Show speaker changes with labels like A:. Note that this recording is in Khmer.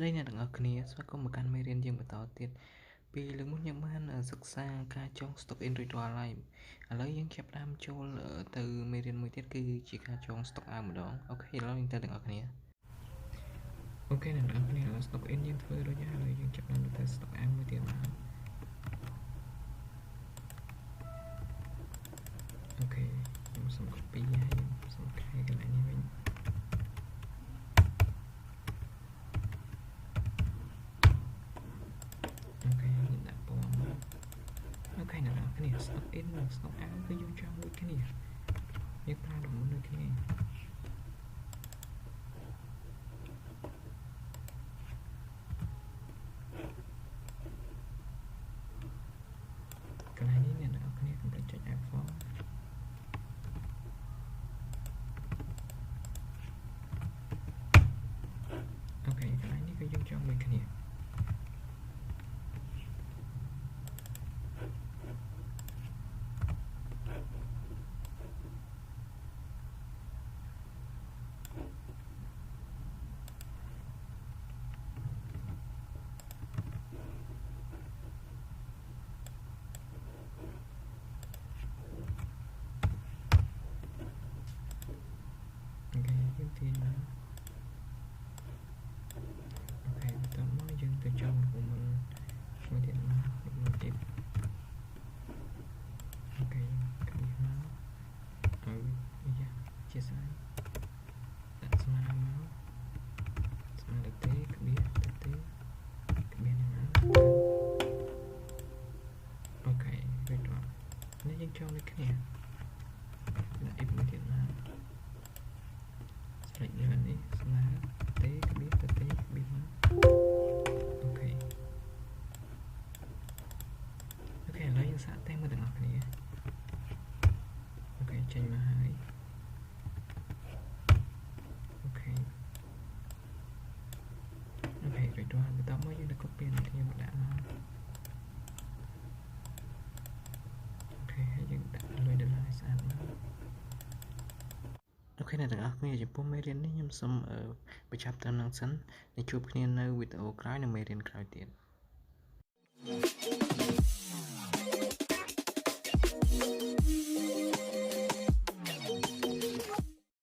A: ស្ដីអ្នកទាំងអស់គ្នាស្វាគមន៍មកកាន់មេរៀនយើងបន្តទៀតពីលើកមុនយើងបានសិក្សាការចង stock in រួចរាល់ហើយឥឡូវយើងចាប់ផ្ដើមចូលទៅមេរៀនមួយទៀតគឺជាការចង stock out ម្ដងអូខេឥឡូវយើងទៅទាំងអស់គ្នាអូខេអ្នកទាំងអស់គ្នាឥឡូវ stock in យើងធ្វើរួចហើយឥឡូវយើងចាប់ផ្ដើមទៅ stock out មួយទៀតមកអូខេខ្ញុំសូម copy ហើយខ្ញុំសូមខែកន្លែងនេះវិញអូខេអ្នកនរគ្នា stock in និង stock out គឺយើងចង់ដូចគ្នាយើងប្រើដំណើរដូចគ្នាកន្លែងនេះអ្នកនរគ្នាកុំភ្លេចចុច F4 អូខេកន្លែងនេះគឺយើងចង់ដូចគ្នាយើងទាញមកអូខេបន្តមកយើងទៅចង់រូបមន្តមួយទៀតមករូបមន្តទៀតអូខេគ្លីកមកឲ្យយ៉ាជាស្អាតដាក់ស្មាមកស្មាទៅទេក្បៀសទៅទេក្បៀសនេះមកអូខេរួចរាល់នេះយើងចង់ដូចគ្នាដាក់អ៊ីបមួយទៀតមកស្រេចលើនេះស្មាទេក្បៀសទៅទេក្បៀសមកអូខេឥឡូវយើងសាកតែមើលទាំងអស់គ្នាអូខេចេញមកហើយអូខេរួចរាល់បន្តមកយើងទៅ copy នេះខ្ញុំដាក់មកអូខេហើយយើងដាក់លុយដុល្លារស្អាតមកអូខេអ្នកទាំងអស់គ្នាចំពោះមេរៀននេះខ្ញុំសូមបញ្ចប់ត្រឹមហ្នឹងសិនហើយជួបគ្នានៅវីដេអូក្រោយនៅមេរៀនក្រោយទៀត